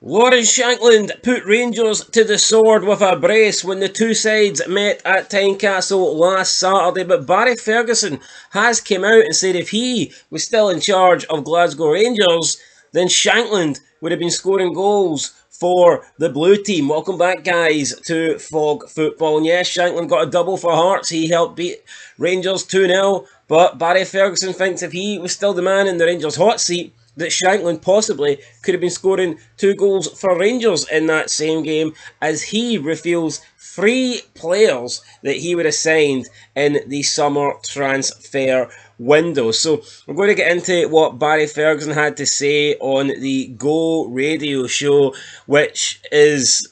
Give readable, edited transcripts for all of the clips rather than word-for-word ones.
Lawrence Shankland put Rangers to the sword with a brace when the two sides met at Tynecastle last Saturday, but Barry Ferguson has come out and said if he was still in charge of Glasgow Rangers, then Shankland would have been scoring goals for the blue team. Welcome back, guys, to Fog Football. And yes, Shankland got a double for Hearts. He helped beat Rangers 2-0, but Barry Ferguson thinks if he was still the man in the Rangers hot seat, that Shankland possibly could have been scoring 2 goals for Rangers in that same game, as he reveals 3 players that he would have signed in the summer transfer window. So we're going to get into what Barry Ferguson had to say on the Go radio show, which is,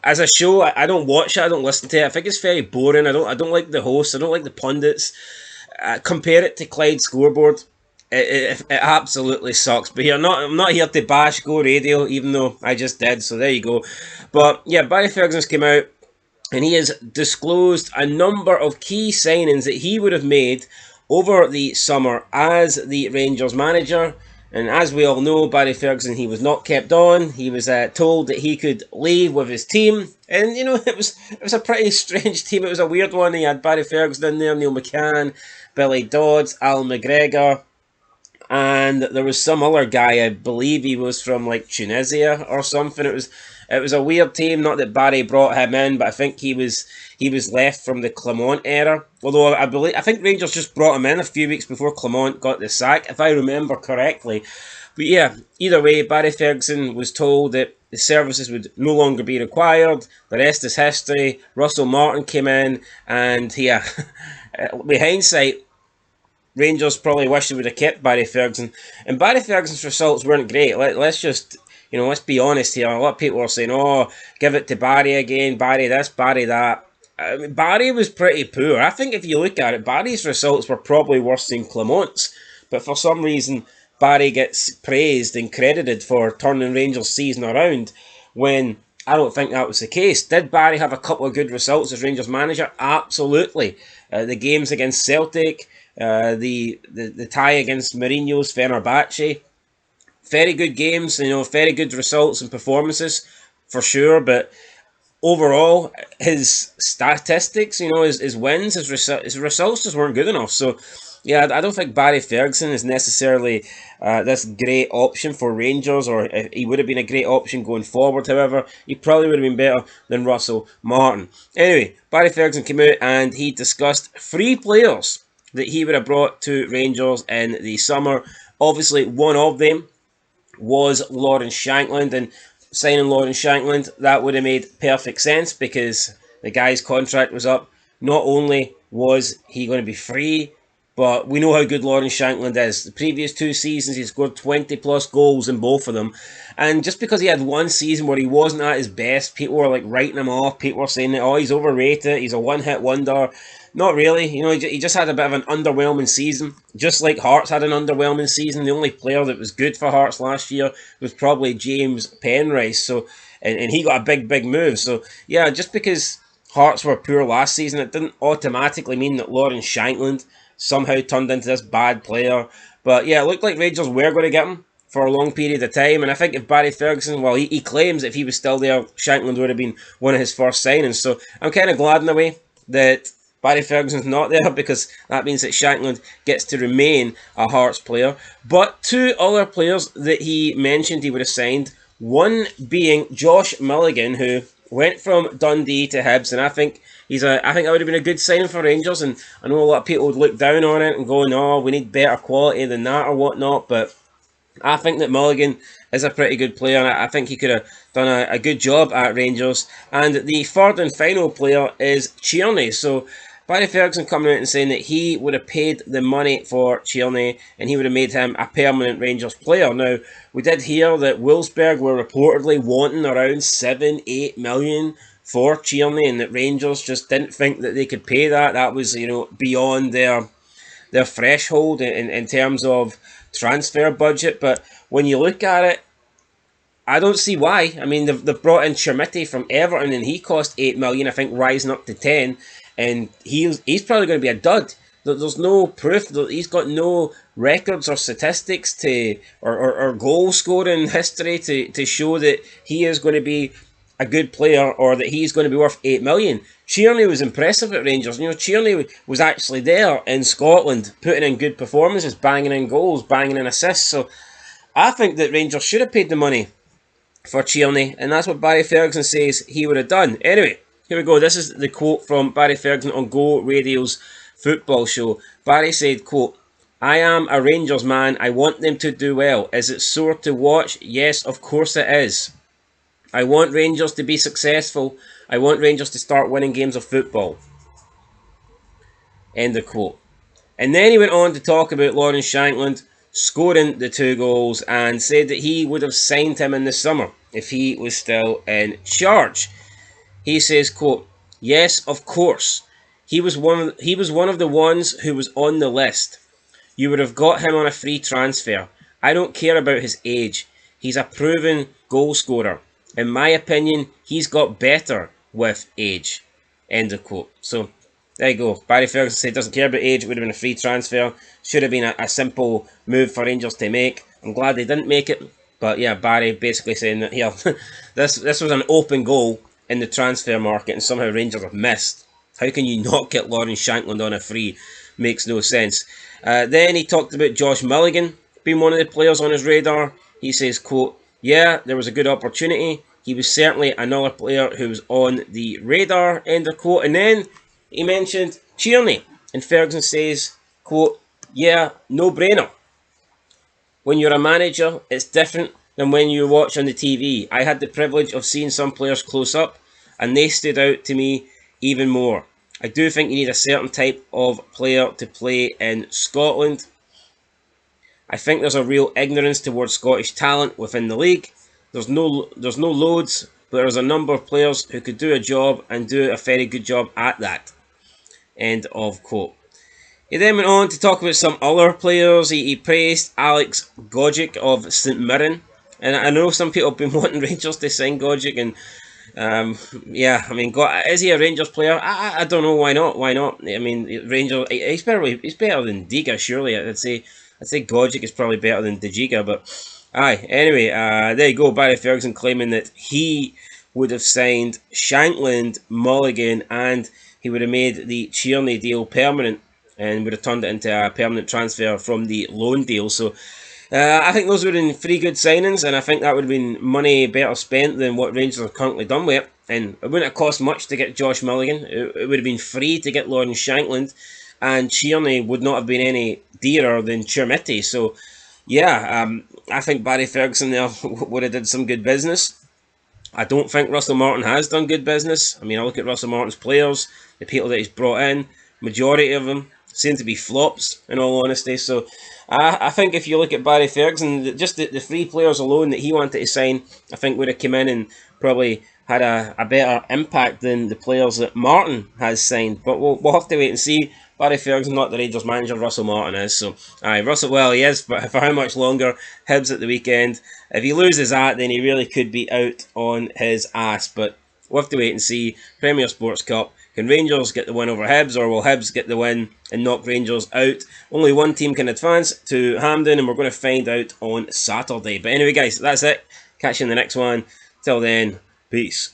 as a show, I don't watch it, I don't listen to it. I think it's very boring. I don't like the hosts, I don't like the pundits. Compare it to Clyde Scoreboard. It absolutely sucks. But I'm not here to bash Go Radio, even though I just did. So there you go. But yeah, Barry Ferguson's came out and he has disclosed a number of key signings that he would have made over the summer as the Rangers manager. And as we all know, Barry Ferguson, he was not kept on. He was told that he could leave with his team. And, it was a pretty strange team. It was a weird one. He had Barry Ferguson in there, Neil McCann, Billy Dodds, Al McGregor, and there was some other guy, I believe he was from like Tunisia or something. It was a weird team. Not that Barry brought him in, but I think he was left from the Clement era. Although I think Rangers just brought him in a few weeks before Clement got the sack, if I remember correctly. But yeah, either way, Barry Ferguson was told that the services would no longer be required. The rest is history. Russell Martin came in, and yeah, with hindsight, Rangers probably wish they would have kept Barry Ferguson. And Barry Ferguson's results weren't great. Let's be honest here. A lot of people are saying, oh, give it to Barry again, Barry this, Barry that. Barry was pretty poor. I think if you look at it, Barry's results were probably worse than Clement's. But for some reason, Barry gets praised and credited for turning Rangers' season around when I don't think that was the case. Did Barry have a couple of good results as Rangers manager? Absolutely. The games against Celtic, the tie against Mourinho's Fenerbahce, very good games, very good results and performances for sure. But overall, his statistics, his wins, his results just weren't good enough. So yeah, I don't think Barry Ferguson is necessarily this great option for Rangers, or he would have been a great option going forward. However, he probably would have been better than Russell Martin. Anyway, Barry Ferguson came out and he discussed 3 players that he would have brought to Rangers in the summer. Obviously, one of them was Lawrence Shankland, and signing Lawrence Shankland, that would have made perfect sense because the guy's contract was up. Not only was he going to be free, but we know how good Lawrence Shankland is. The previous 2 seasons, he scored 20 plus goals in both of them. And just because he had one season where he wasn't at his best, people were like writing him off. People were saying that, oh, he's overrated, he's a one-hit wonder. Not really. He just had a bit of an underwhelming season. Just like Hearts had an underwhelming season. The only player that was good for Hearts last year was probably James Penrice. So, and he got a big move. So, yeah, just because Hearts were poor last season, it didn't automatically mean that Lawrence Shankland somehow turned into this bad player. But yeah, it looked like Rangers were going to get him for a long period of time. And I think if Barry Ferguson, well, he claims that if he was still there, Shankland would have been one of his first signings. So I'm kind of glad in a way that Barry Ferguson's not there, because that means that Shankland gets to remain a Hearts player. But 2 other players that he mentioned he would have signed, one being Josh Mulligan, who went from Dundee to Hibs, and I think that would have been a good signing for Rangers. And I know a lot of people would look down on it and go, no, we need better quality than that or whatnot, but I think that Mulligan is a pretty good player, and I think he could have done a good job at Rangers. And the third and final player is Tierney. So Barry Ferguson coming out and saying that he would have paid the money for Tierney and he would have made him a permanent Rangers player. Now, we did hear that Wolfsburg were reportedly wanting around 7-8 million for Tierney, and that Rangers just didn't think that they could pay that. That was, beyond their threshold in terms of transfer budget. But when you look at it, I don't see why. I mean, they've brought in Chermiti from Everton, and he cost 8 million, I think, rising up to 10, and he's probably going to be a dud. There's no proof. He's got no records or statistics or goal scoring history to show that he is going to be a good player or that he's going to be worth 8 million. Tierney was impressive at Rangers. Tierney was actually there in Scotland, putting in good performances, banging in goals, banging in assists. So I think that Rangers should have paid the money for Tierney, and that's what Barry Ferguson says he would have done. Anyway, here we go. This is the quote from Barry Ferguson on Go Radio's football show. Barry said, quote, "I am a Rangers man. I want them to do well. Is it sore to watch? Yes, of course it is. I want Rangers to be successful. I want Rangers to start winning games of football." End of quote. And then he went on to talk about Lawrence Shankland scoring the 2 goals and said that he would have signed him in the summer if he was still in charge. He says, quote, "Yes, of course. He was one of the ones who was on the list. You would have got him on a free transfer. I don't care about his age. He's a proven goal scorer. In my opinion, he's got better with age." End of quote. So there you go. Barry Ferguson said doesn't care about age. It would have been a free transfer. Should have been a simple move for Rangers to make. I'm glad they didn't make it. But yeah, Barry basically saying that here, this was an open goal in the transfer market and somehow Rangers have missed. How can you not get Lawrence Shankland on a free? Makes no sense. Then he talked about Josh Mulligan being one of the players on his radar. He says, quote, "Yeah, there was a good opportunity. He was certainly another player who was on the radar." End of quote. And then he mentioned Tierney. And Ferguson says, quote, "Yeah, no brainer. When you're a manager, it's different than when you watch on the TV. I had the privilege of seeing some players close up, and they stood out to me even more. I do think you need a certain type of player to play in Scotland. I think there's a real ignorance towards Scottish talent within the league. There's no loads, but there's a number of players who could do a job and do a very good job at that." End of quote. He then went on to talk about some other players. He praised Alex Gogic of St Mirren. And I know some people have been wanting Rangers to sign Gogic. And yeah, I mean, is he a Rangers player? I don't know. Why not? Why not? I mean, Rangers. He's better than Diga, surely. I'd say Gogic is probably better than Diga. But aye. Anyway, there you go. Barry Ferguson claiming that he would have signed Shankland, Mulligan, and he would have made the Tierney deal permanent and would have turned it into a permanent transfer from the loan deal. So I think those would have been 3 good signings, and I think that would have been money better spent than what Rangers have currently done with it. And it wouldn't have cost much to get Josh Mulligan. It would have been free to get Lawrence Shankland, and Tierney would not have been any dearer than Chermiti. So yeah, I think Barry Ferguson there would have did some good business. I don't think Russell Martin has done good business. I mean, I look at Russell Martin's players, the people that he's brought in, majority of them seem to be flops, in all honesty. So I think if you look at Barry Ferguson, just the 3 players alone that he wanted to sign, I think would have come in and probably had a better impact than the players that Martin has signed. But we'll have to wait and see. Barry Ferguson, not the Rangers manager, Russell Martin is. So, Russell, well, he is, but for how much longer? Hibs at the weekend. If he loses that, then he really could be out on his ass. But we'll have to wait and see. Premier Sports Cup. Can Rangers get the win over Hibs, or will Hibs get the win and knock Rangers out? Only one team can advance to Hampden, and we're going to find out on Saturday. But anyway, guys, that's it. Catch you in the next one. Till then, peace.